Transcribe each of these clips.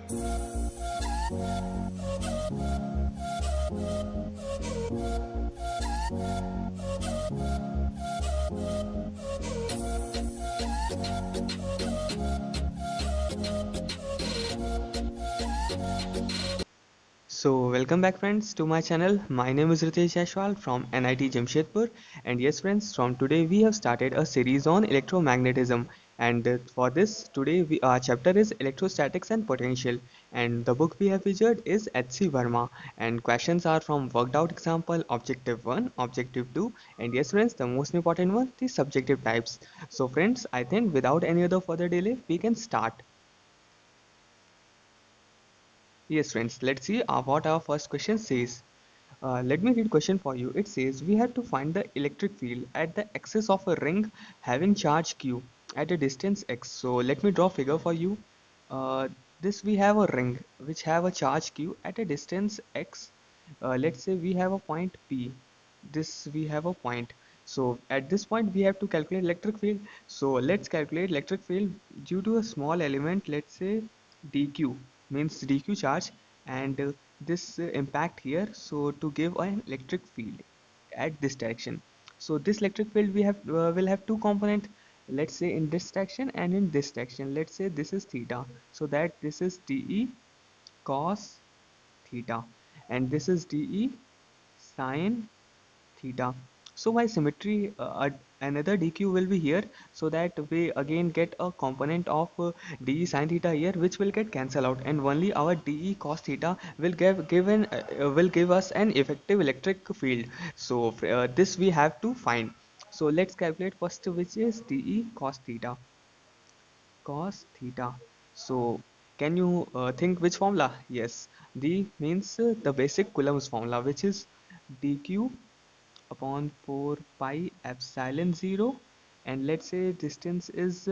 So welcome back friends to my channel. My name is Ritesh Ashwal from NIT Jamshedpur, and yes friends, from today we have started a series on electromagnetism, and for this today our chapter is electrostatics and potential, and the book we have featured is H.C. Verma, and questions are from worked out example objective 1, objective 2, and yes friends, the most important one, the subjective types. So friends, I think without any other further delay we can start. Yes, friends, let's see what our first question says. Let me read question for you. It says we have to find the electric field at the axis of a ring having charge q at a distance x. So let me draw figure for you. Uh, this we have a ring which have a charge q at a distance x. Let's say we have a point P. This we have a point. So at this point we have to calculate electric field. So let's calculate electric field due to a small element. Let's say dq means dq charge and this impact here, so to give an electric field at this direction. So this electric field we have will have two component, let's say in this direction and in this direction. Let's say this is theta, so that this is de cos theta and this is de sine theta. So by symmetry, another dq will be here, so that we again get a component of de sine theta here, which will get cancelled out, and only our de cos theta will will give us an effective electric field. So this we have to find. So let's calculate first, which is de cos theta. Cos theta. So can you think which formula? Yes, D means the basic Coulomb's formula, which is dq upon 4 pi epsilon 0, and let's say distance is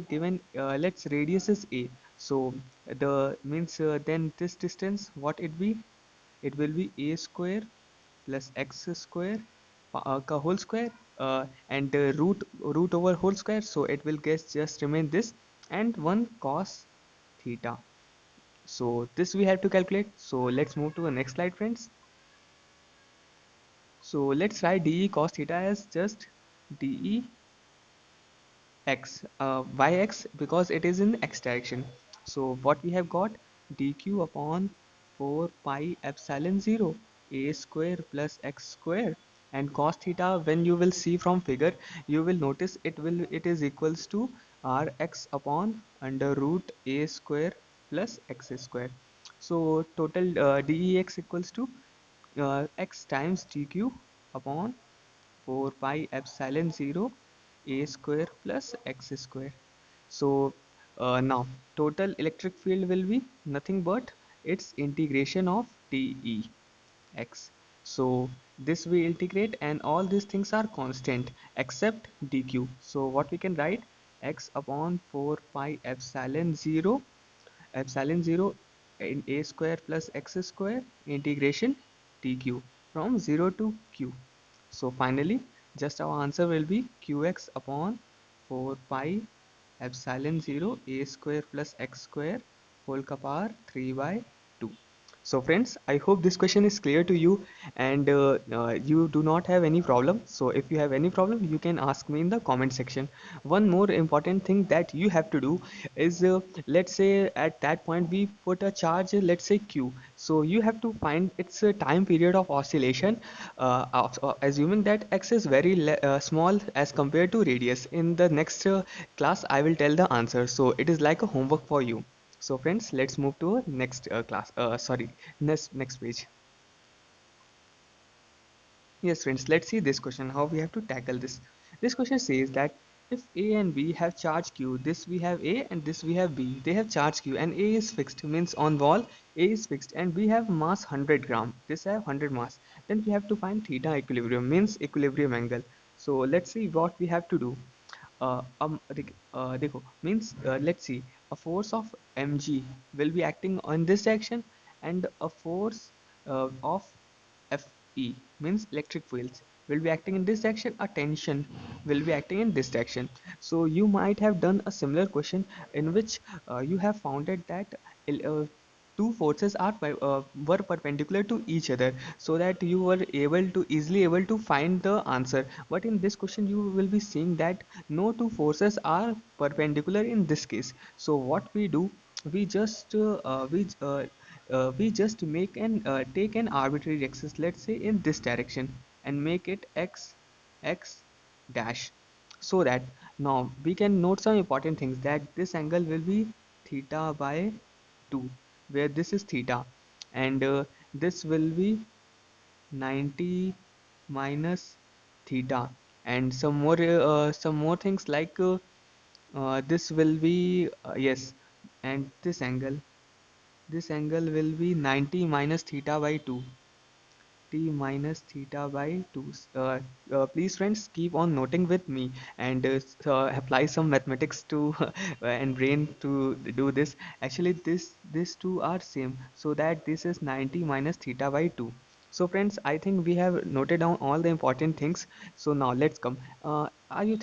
given, let's radius is a. So the means then this distance what it be, it will be a square plus x square ka whole square, and root over whole square, so it will just remain this, and 1 cos theta. So this we have to calculate. So let's move to the next slide friends. So let's write dE cos theta as just dE x, yx, because it is in x direction. So what we have got, dq upon 4 pi epsilon 0 a square plus x square, and cos theta, when you will see from figure, you will notice it is equals to rx upon under root a square plus x square. So total dex equals to x times dq upon 4 pi epsilon 0 a square plus x square. So now total electric field will be nothing but its integration of dE x. So this we integrate, and all these things are constant except dq. So what we can write, x upon 4 pi epsilon 0 in a square plus x square integration dq from 0 to q. So finally, just our answer will be qx upon 4 pi epsilon 0 a square plus x square whole ka power 3 by 2. So friends, I hope this question is clear to you, and you do not have any problem. So if you have any problem, you can ask me in the comment section. One more important thing that you have to do is, let's say at that point we put a charge, let's say q. So you have to find its time period of oscillation, assuming that x is very small as compared to radius. In the next class, I will tell the answer. So it is like a homework for you. So friends, let's move to a next class. Sorry, next page. Yes, friends, let's see this question. How we have to tackle this. This question says that if A and B have charge Q, this we have A and this we have B. They have charge Q and A is fixed, means on wall A is fixed, and we have mass 100 gram. This have 100 mass. Then we have to find theta equilibrium, means equilibrium angle. So let's see what we have to do. देखो means, let's see, a force of mg will be acting on this direction, and a force of fe means electric fields will be acting in this direction, a tension will be acting in this direction. So you might have done a similar question in which you have founded that uh, two forces were perpendicular to each other, so that you were easily able to find the answer. But in this question you will be seeing that no two forces are perpendicular in this case. So what we do, we just we just make an take an arbitrary axis, let's say in this direction, and make it x dash, so that now we can note some important things, that this angle will be theta by 2, where this is theta, and this will be 90 minus theta, and some more things like this will be yes, and this angle will be 90 minus theta by 2, t minus theta by 2. Please friends, keep on noting with me, and apply some mathematics to and brain to do this. Actually these two are same, so that this is 90 minus theta by 2. So friends, I think we have noted down all the important things. So now let's come. Are you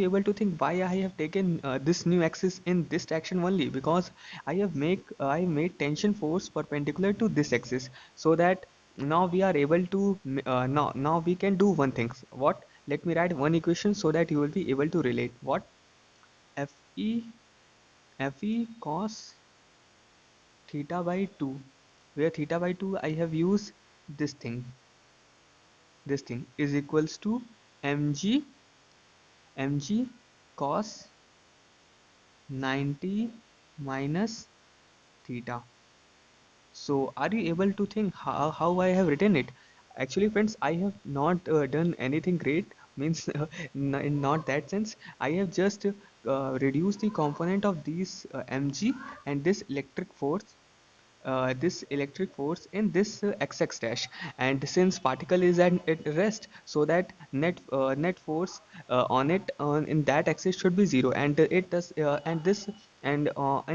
able to think why I have taken this new axis in this direction only? Because I made tension force perpendicular to this axis, so that now we are able to now we can do one thing. What? Let me write one equation so that you will be able to relate. What? Fe Fe cos theta by 2, where theta by 2 I have used this thing. This thing is equals to mg mg cos 90 minus theta. So are you able to think how I have written it? Actually friends, I have not done anything great, means in not that sense. I have just reduced the component of these mg and this electric force in this xx dash, and since particle is at rest, so that net force on it in that axis should be zero, and it does and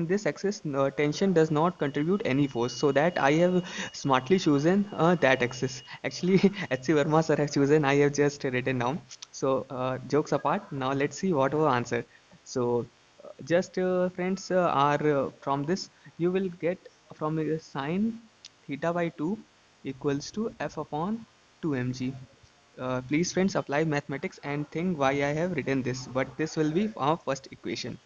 this axis tension does not contribute any force, so that I have smartly chosen that axis. Actually HC Verma sir has chosen, I have just written down. So jokes apart, now let's see what our answer. So just friends are from this you will get from sine theta by 2 equals to f upon 2 mg. Please friends, apply mathematics and think why I have written this, but this will be our first equation.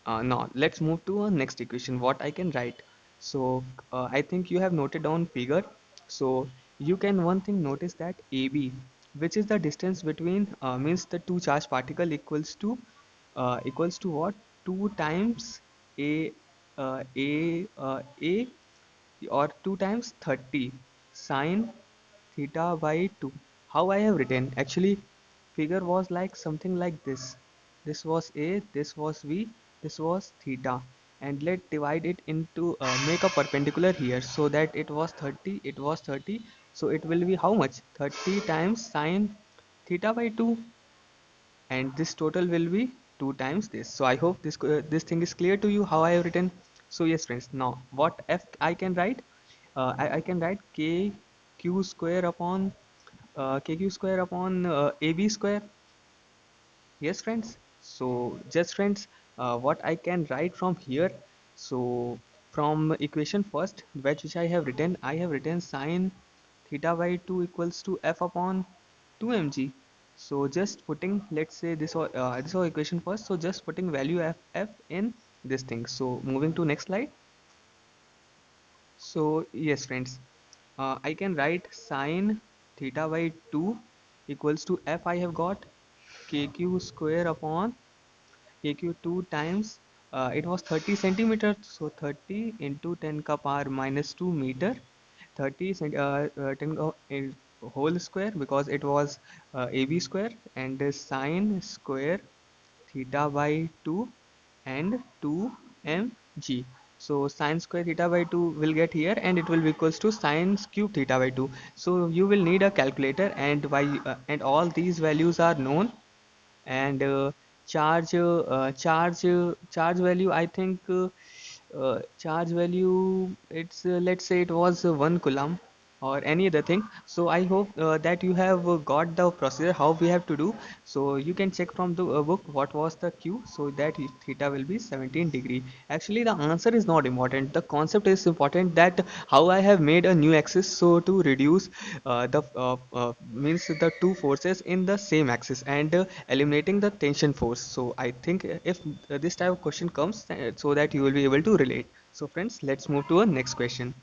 Now let's move to our next equation, what I can write. So I think you have noted down figure. So you can one thing notice that AB, which is the distance between means the two charged particle, equals to what? 2 times a a or 2 times 30 sine theta by 2. How I have written? Actually, figure was like something like this. This was A, this was V, this was theta. And let divide it into make a perpendicular here, so that it was 30, it was 30. So it will be how much? 30 times sine theta by 2, and this total will be 2 times this. So I hope this thing is clear to you how I have written. So yes friends, now what f I can write? I can write kq square upon kq square upon ab square. Yes friends, so just friends, what I can write from here. So from equation first, which I have written sine theta by 2 equals to f upon 2 mg. So just putting, let's say this was equation first, so just putting value f in this thing. So moving to next slide. So yes friends, I can write sine theta by 2 equals to f I have got kq square upon kq 2 times it was 30 centimeter, so 30 into 10 ka power minus 2 meter, 10 whole square, because it was ab square, and sine square theta by 2 and 2 mg. So sine square theta by 2 will get here, and it will be equals to sine cube theta by 2. So you will need a calculator, and all these values are known. And charge value, I think charge value, it's let's say it was 1 coulomb or any other thing. So I hope that you have got the procedure how we have to do. So you can check from the book what was the q, so that theta will be 17 degree. Actually the answer is not important, the concept is important, that how I have made a new axis so to reduce the means the two forces in the same axis, and eliminating the tension force. So I think if this type of question comes, so that you will be able to relate. So friends, let's move to a next question.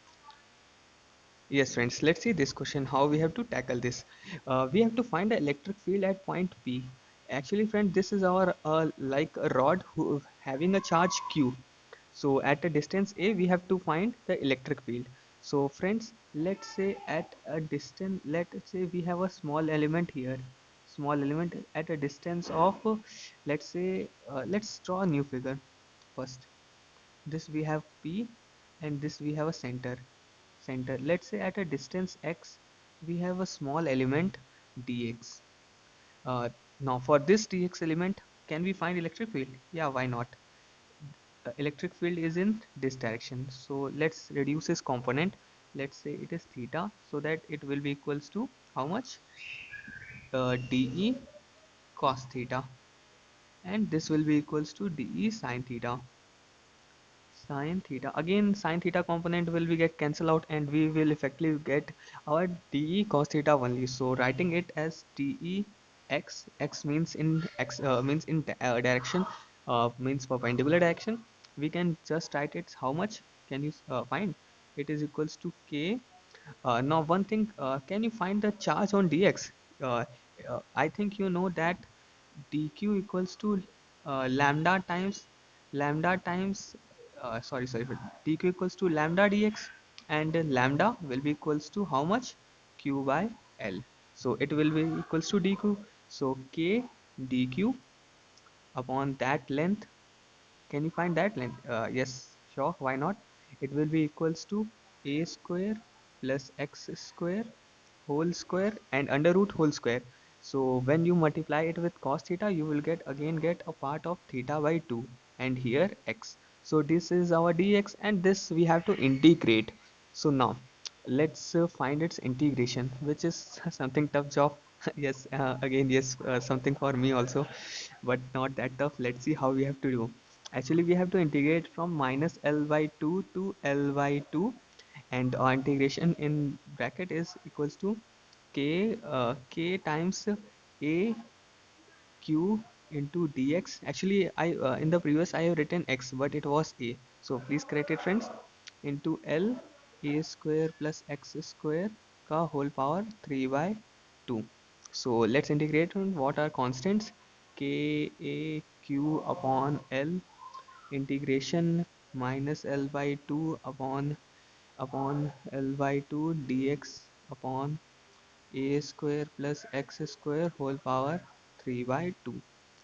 Yes, friends, let's see this question how we have to tackle this. We have to find the electric field at point P. Actually, friend, this is our like a rod who having a charge Q. So at a distance A, we have to find the electric field. So friends, let's say at a distance, let's say we have a small element here. Small element at a distance of, let's say, let's draw a new figure first. This we have P, and this we have a center. Let's say at a distance x we have a small element dx. Now for this dx element, can we find electric field? Yeah, why not? Electric field is in this direction, so let's reduce this component. Let's say it is theta, so that it will be equals to how much? De cos theta, and this will be equals to de sin theta. Sine theta, again sine theta component will be get cancel out, and we will effectively get our de cos theta only. So writing it as de x, x means in x means in direction, means perpendicular direction. We can just write it how much, can you find? It is equals to k. Now one thing, can you find the charge on dx? I think you know that dq equals to lambda times sorry, dq equals to lambda dx, and lambda will be equals to how much? Q by L. So it will be equals to dq. So k dq upon that length, can you find that length? Yes, sure, why not? It will be equals to a square plus x square whole square and under root whole square. So when you multiply it with cos theta, you will get again get a part of theta by 2, and here x. So this is our dx, and this we have to integrate. So now let's find its integration, which is something tough job. Yes, again yes, something for me also, but not that tough. Let's see how we have to do. Actually we have to integrate from minus L by 2 to L by 2, and our integration in bracket is equals to k times a q into dx. Actually I in the previous I have written x, but it was a, so please correct it friends. Into L a square plus x square ka whole power 3 by 2. So let's integrate on what are constants. K a q upon L integration minus L by 2 upon L by 2 dx upon a square plus x square whole power 3 by 2.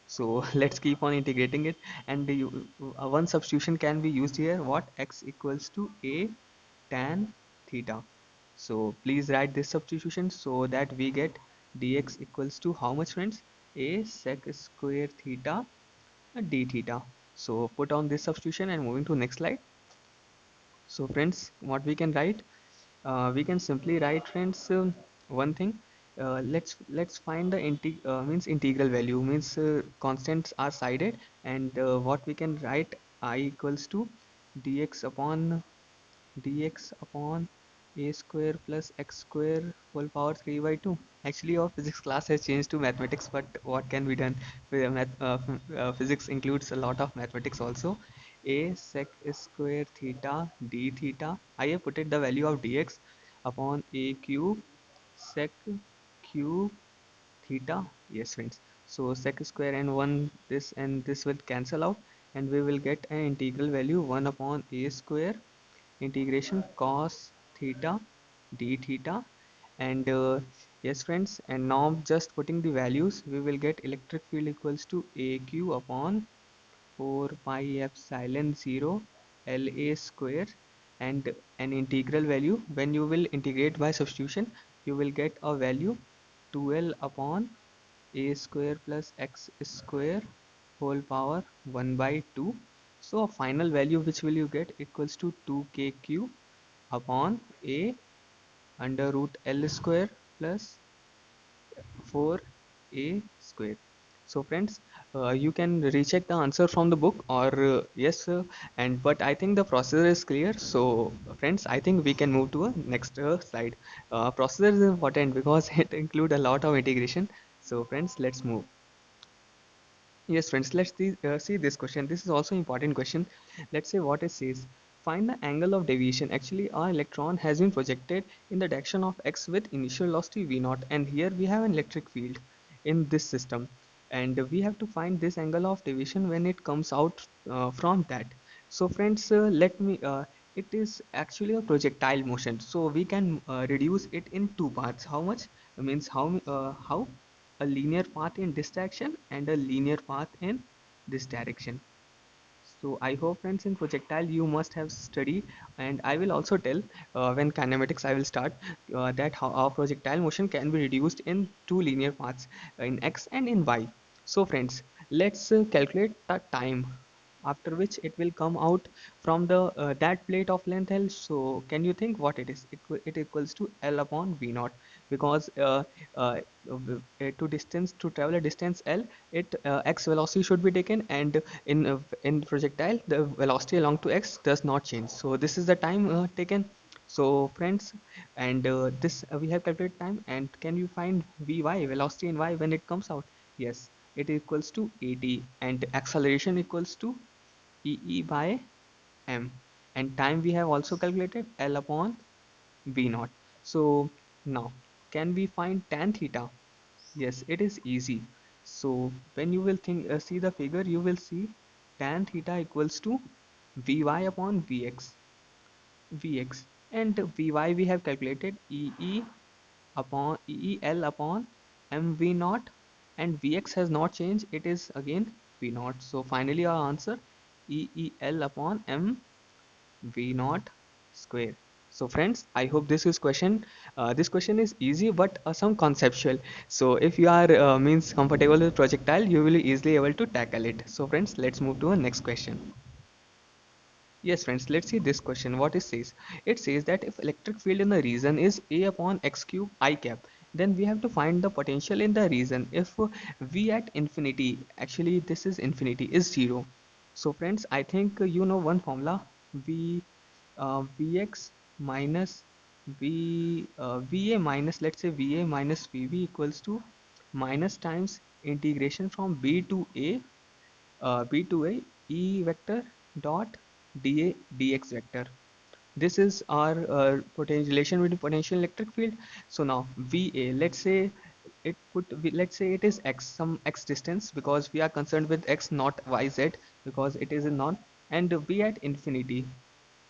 So let's keep on integrating it, and one substitution can be used here. What? X equals to a tan theta. So please write this substitution so that we get dx equals to how much friends? A sec square theta d theta. So put on this substitution and moving to next slide. So friends, what we can write? We can simply write friends one thing. Let's find the means integral value, means constants are sided, and what we can write, I equals to dx upon a square plus x square whole power 3 by 2. Actually our physics class has changed to mathematics, but what can be done? Physics includes a lot of mathematics also. A sec square theta d theta, I have put it the value of dx upon a cube sec cube theta. Yes friends, so sec square and 1, this and this will cancel out, and we will get an integral value 1 upon a square integration cos theta d theta. And yes friends, and now just putting the values, we will get electric field equals to aq upon 4 pi epsilon 0 la square, and an integral value, when you will integrate by substitution, you will get a value 2l upon a square plus x square whole power 1 by 2. So a final value which will you get equals to 2kq upon a under root L square plus 4a square. So friends, you can recheck the answer from the book, or yes, and but I think the procedure is clear. So friends, I think we can move to a next slide. Procedure is important because it include a lot of integration. So friends, let's move. Yes, friends, see this question. This is also important question. Let's say what it says. Find the angle of deviation. Actually, our electron has been projected in the direction of x with initial velocity v naught, and here we have an electric field in this system, and we have to find this angle of deviation when it comes out from that. So, friends, it is actually a projectile motion, so we can reduce it in two parts. How much? Means how? A linear path in this direction and a linear path in this direction. So I hope friends in projectile you must have studied, and I will also tell when kinematics I will start that how our projectile motion can be reduced in two linear paths in x and in y. So friends, let's calculate the time after which it will come out from the that plate of length L. So can you think what it is? It equals to L upon V naught, because to distance, to travel a distance L, it x velocity should be taken, and in projectile the velocity along to x does not change. So this is the time taken. So friends, and this we have calculated time, and can you find Vy, velocity in y, when it comes out? Yes, it equals to at, and acceleration equals to E by m, and time we have also calculated L upon V naught. So now can we find tan theta? Yes, it is easy. So when you will see the figure, you will see tan theta equals to Vy upon Vx, and Vy we have calculated EEL upon mv naught, and Vx has not changed, it is again V naught. So finally our answer EEL upon m V naught square. So friends, I hope this question is easy, but some conceptual. So if you are means comfortable with projectile, you will be easily able to tackle it. So friends, let's move to our next question. Yes, friends, let's see this question. What it says? It says that if electric field in the region is A upon x cube I cap, then we have to find the potential in the region if V at infinity, actually this is infinity, is zero. So friends, I think you know one formula, V Vx minus Va minus, let's say Va minus Vb equals to minus times integration from B to A E vector dot dA dx vector. This is our potential relation between potential electric field. So now VA, let's say it is x, some x distance, because we are concerned with x not yz, because it is a non, and V at infinity.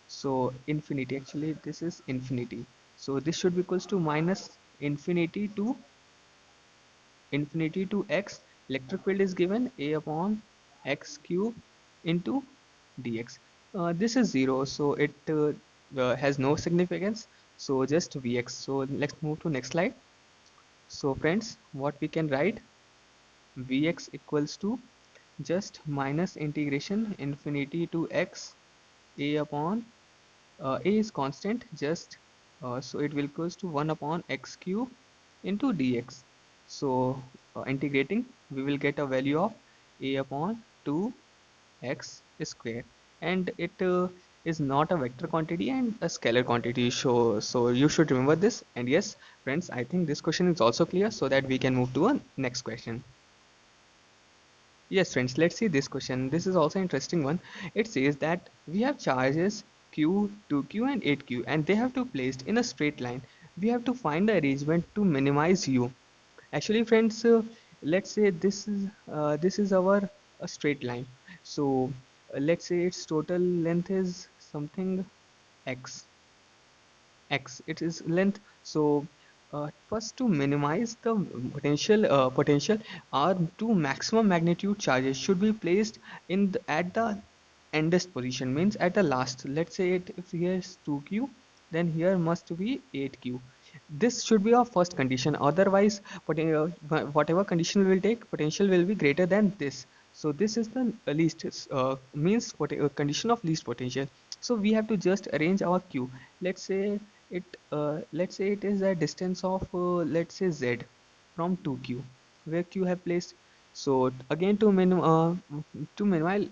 So infinity, actually this is infinity. So this should be equals to minus infinity to x. Electric field is given A upon x cube into dx. This is 0, so it has no significance, so just Vx. So let's move to next slide. So friends, what we can write, Vx equals to just minus integration infinity to x A upon A is constant, just so it will equals to 1 upon x cube into dx. So integrating, we will get a value of A upon 2 x square, and it is not a vector quantity and a scalar quantity. So you should remember this. And yes, friends, I think this question is also clear, so that we can move to a next question. Yes, friends, let's see this question. This is also interesting one. It says that we have charges q, 2q and 8q, and they have to be placed in a straight line. We have to find the arrangement to minimize u. Actually friends, let's say this is our straight line. So let's say its total length is something x, it is length. So first, to minimize the potential, our two maximum magnitude charges should be placed at the endest position, means at the last. Let's say if here is 2q, then here must be 8q. This should be our first condition, otherwise whatever condition we will take, potential will be greater than this. So this is the least, means condition of least potential. So we have to just arrange our q. Let's say it let's say it is a distance of let's say z from 2q, where q have placed. So again, to minimize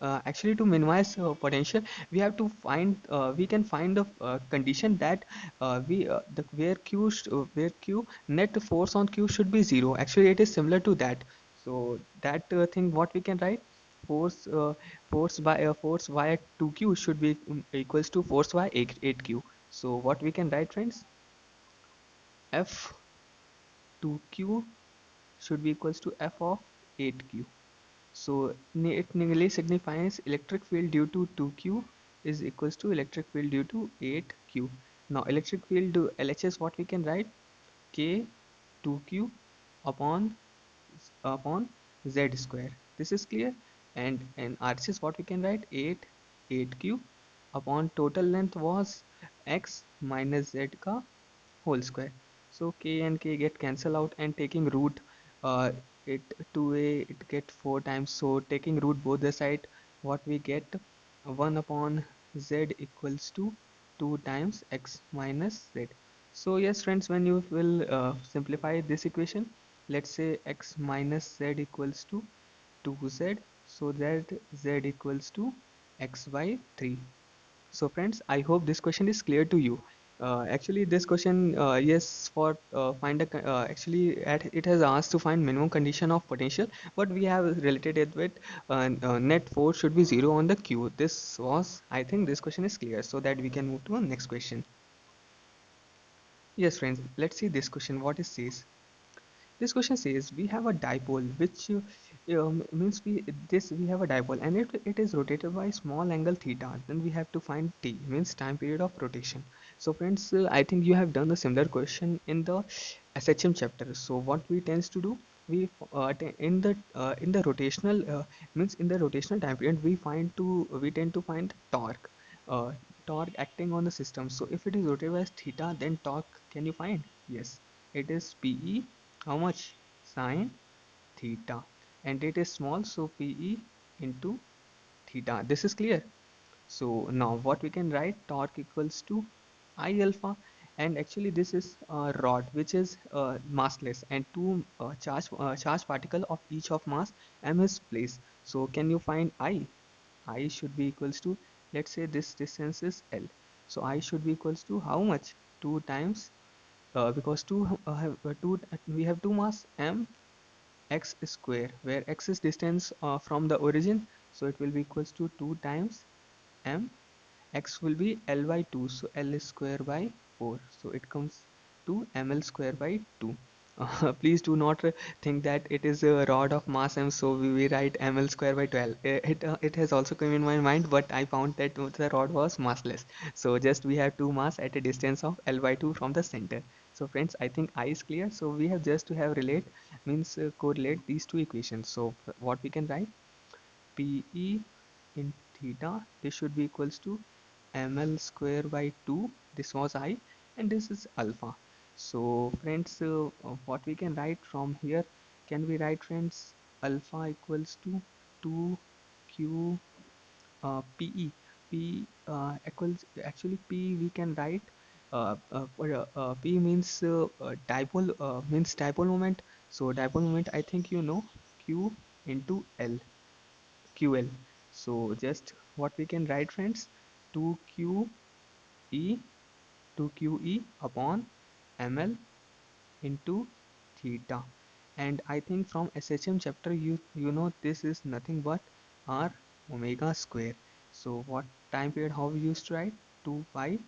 actually to minimize potential, we have to find we can find the condition that we the where q net force on q should be zero. Actually it is similar to that. So that thing, what we can write, force force via 2q should be equals to force via 8q. So what we can write, friends, f 2q should be equals to f of 8q. So it nearly signifies electric field due to 2q is equals to electric field due to 8q. Now electric field LHS, what we can write, k 2q upon z square. This is clear. And in RHS, what we can write, 8q upon total length was x minus z ka whole square. So k and k get cancel out, and taking root, uh, it 2a it get 4 times. So taking root both the side, what we get, 1 upon z equals to 2 times x minus z. So yes friends, when you will simplify this equation, let's say x minus z equals to 2z, so that z equals to x by 3. So friends, I hope this question is clear to you. Actually, this question, yes, for find a actually it has asked to find minimum condition of potential, but we have related it with net force should be zero on the Q. This was, I think, this question is clear, so that we can move to a next question. Yes, friends, let's see this question. What it says. This question says we have a dipole, which means we have a dipole, and it is rotated by small angle theta. Then we have to find t, means time period of rotation. So friends, I think you have done a similar question in the SHM chapter. So what we tends to do, we in the rotational means in the rotational time period, we tend to find torque, uh, torque acting on the system. So if it is rotated by theta, then torque can you find? Yes, it is PE, how much, sine theta, and it is small, so PE into theta. This is clear. So now what we can write, torque equals to I alpha, and actually this is a rod which is massless, and two charge particle of each of mass m is placed. So can you find I? I should be equals to, let's say this distance is L, so I should be equals to how much, 2 times because we have two mass m x square, where x is distance from the origin, so it will be equals to 2 times m, x will be L by 2, so L square by 4, so it comes to ml square by 2. Please do not think that it is a rod of mass m, so we write ml square by 12. It has also come in my mind, but I found that the rod was massless, so just we have two mass at a distance of L by 2 from the center. So friends, I think I is clear. So we have just to have relate, means correlate these two equations. So what we can write, PE in theta, this should be equals to ml square by 2, this was I, and this is alpha. So friends, what we can write from here, can we write, friends, alpha equals to 2q PE. P equals, actually P we can write P means dipole moment. So dipole moment, I think you know, Q into L, QL. So just what we can write, friends, 2QE, 2QE upon ML into theta. And I think from SHM chapter, you know this is nothing but R omega square. So what time period, how we used to write, 2 pi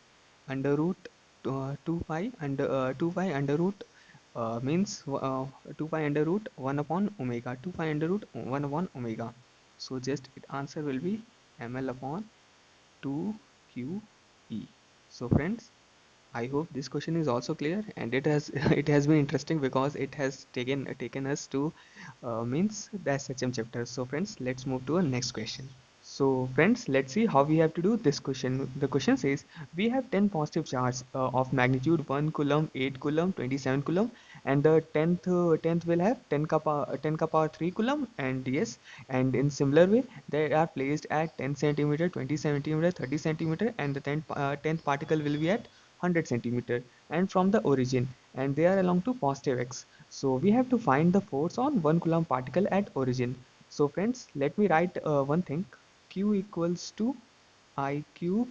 under root 2 pi under root means 2 pi under root 1 upon omega, 2 pi under root 1 upon omega. So just it answer will be ml upon 2QE. So friends, I hope this question is also clear, and it has it has been interesting because it has taken us to means the SHM chapter. So friends, let's move to a next question. So friends, let's see how we have to do this question. The question says we have 10 positive charge of magnitude 1 coulomb, 8 coulomb, 27 coulomb, and the 10th will have 10 ka power 3 coulomb, and yes, and in similar way they are placed at 10 centimeter, 20 centimeter, 30 centimeter, and the 10th particle will be at 100 centimeter and from the origin, and they are along to positive x. So we have to find the force on 1 coulomb particle at origin. So friends, let me write one thing. Q equals to I cube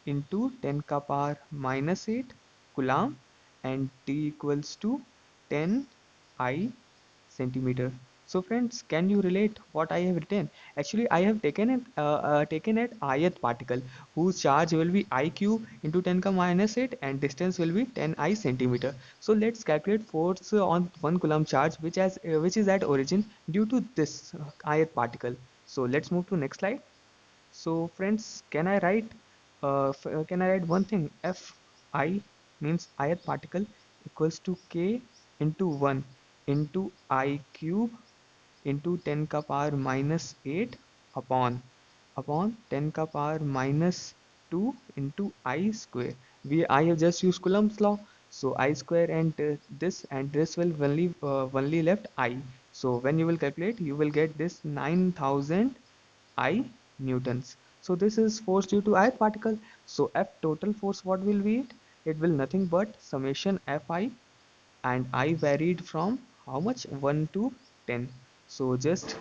into 10 ka power minus 8 coulomb, and T equals to 10 I centimeter. So friends, can you relate what I have written? Actually, I have taken it ith particle whose charge will be I cube into 10 ka minus 8 and distance will be 10 I centimeter. So let's calculate force on 1 coulomb charge which is at origin due to this ith particle. So let's move to next slide. So friends, can I write one thing? Fi means ith particle equals to k into 1 into I cube into 10 ka power minus 8 upon 10 ka power minus 2 into I square. I have just used Coulomb's law, so I square and this will only left I. So when you will calculate, you will get this 9,000 I newtons. So this is force due to ith particle. So F total force, what will be it? It will nothing but summation Fi, and I varied from how much, 1 to 10. So just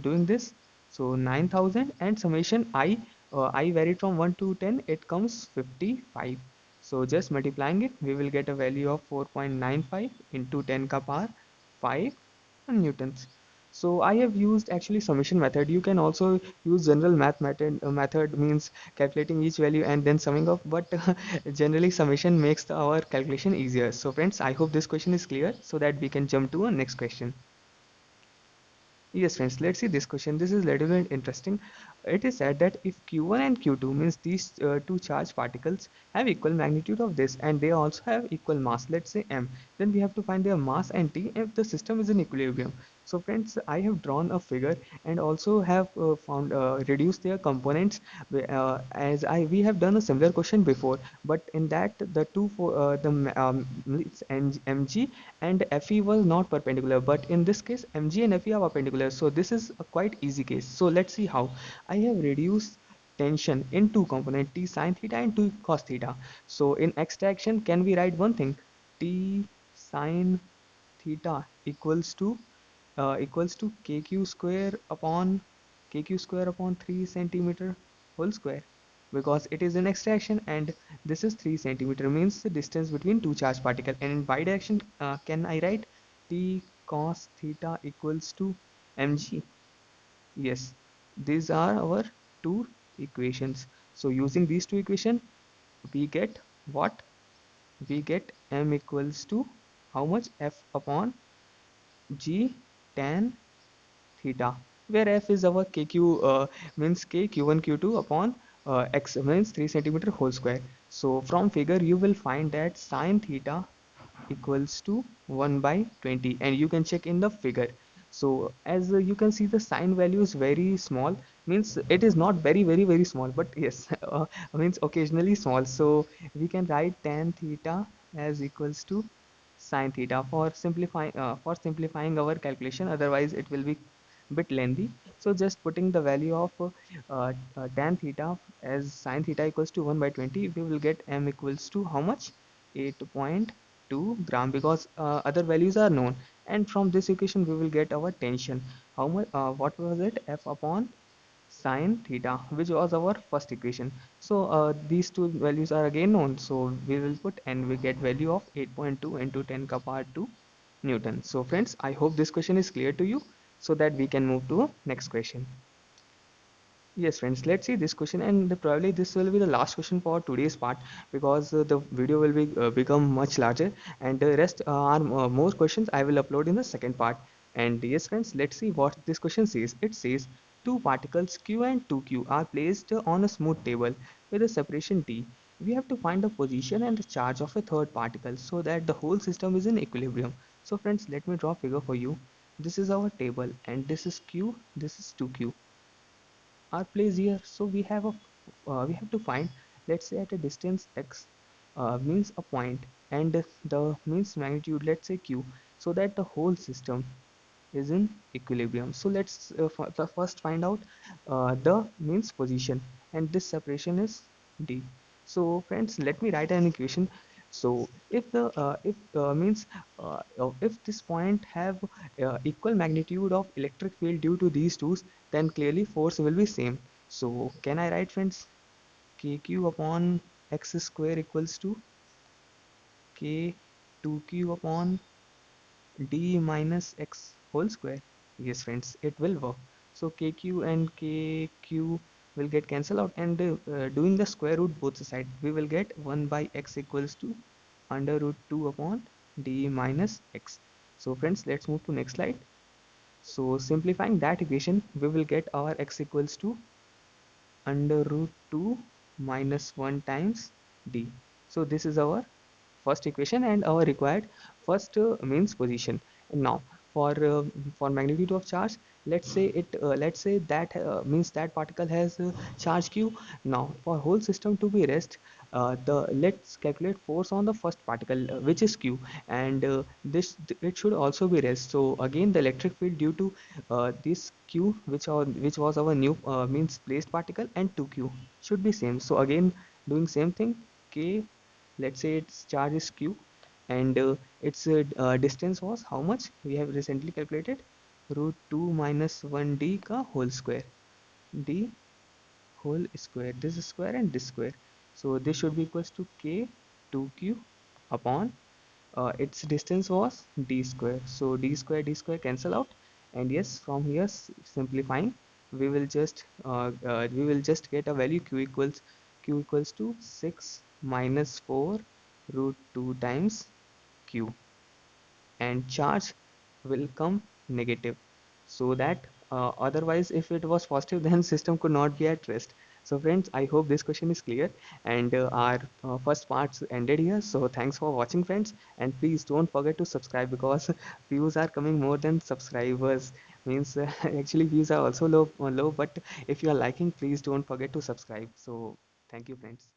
doing this, so 9,000 and summation I varied from 1 to 10, it comes 55. So just multiplying it, we will get a value of 4.95 into 10 ka power 5 newtons. So I have used actually summation method. You can also use general math method. Method means calculating each value and then summing up, but generally summation makes our calculation easier. So friends, I hope this question is clear so that we can jump to a next question. Yes, friends, let's see this question. This is a little bit interesting. It is said that if Q1 and Q2 means these two charged particles have equal magnitude of this and they also have equal mass, let's say m, then we have to find their mass and T if the system is in equilibrium. So friends, I have drawn a figure and also have found reduced their components as we have done a similar question before, but in that the two for it's mg and fe was not perpendicular, but in this case mg and fe are perpendicular, so this is a quite easy case. So let's see how. I have reduced tension in two component, t sine theta and t cos theta. So in extraction, can we write one thing? T sine theta equals to kq square upon 3 centimeter whole square, because it is an extraction and this is 3 centimeter means the distance between two charged particle, and in bidirection can I write t cos theta equals to mg? Yes, these are our two equations. So using these two equations, we get what? We get m equals to how much? F upon g tan theta, where f is our kq, means k q1 q2 upon x means 3 centimeter whole square. So from figure you will find that sine theta equals to 1 by 20, and you can check in the figure. So as you can see, the sine value is very small, means it is not very small, but yes, means occasionally small. So we can write tan theta as equals to sine theta for simplifying our calculation, otherwise it will be bit lengthy. So just putting the value of tan theta as sine theta equals to 1 by 20, we will get m equals to how much? 8.2 gram, because other values are known, and from this equation we will get our tension. How much? What was it? F upon sine theta, which was our first equation. So these two values are again known, so we will put and we get value of 8.2 into 10 ka power 2 newton. So friends, I hope this question is clear to you so that we can move to next question. Yes, friends, let's see this question, and probably this will be the last question for today's part, because the video will be become much larger, and the rest are more questions I will upload in the second part. And yes, friends, let's see what this question says. It says two particles q and 2q are placed on a smooth table with a separation t. We have to find the position and the charge of a third particle so that the whole system is in equilibrium. So friends, let me draw a figure for you. This is our table, and this is q, this is 2q are placed here. So we have to find, let's say at a distance x, means a point, and the means magnitude, let's say q, so that the whole system is in equilibrium. So let's first find out the means position, and this separation is d. So friends, let me write an equation. So if the if means if this point have equal magnitude of electric field due to these two, then clearly force will be same. So can I write, friends, kq upon x square equals to k 2q upon d minus x whole square? Yes, friends, it will work. So kq and kq will get cancelled out, and doing the square root both side, we will get 1 by x equals to under root 2 upon d minus x. So friends, let's move to next slide. So simplifying that equation, we will get our x equals to under root 2 minus 1 times d. So this is our first equation and our required first means position. And now for magnitude of charge, let's say that means that particle has charge q. Now for whole system to be rest, the let's calculate force on the first particle, which is q, and it should also be rest. So again the electric field due to this q, which was our new means placed particle, and 2q should be same. So again doing same thing, k, let's say its charge is q, and its distance was how much we have recently calculated, root 2 minus 1 d ka whole square, d whole square, this square and this square. So this should be equals to k 2q upon its distance was d square. So d square cancel out, and yes, from here simplifying, we will just get a value q equals to 6 minus 4 root 2 times q, and charge will come negative, so that otherwise if it was positive then system could not be at rest. So friends, I hope this question is clear, and our first parts ended here. So thanks for watching, friends, and please don't forget to subscribe, because views are coming more than subscribers, means actually views are also low, but if you are liking, please don't forget to subscribe. So thank you, friends.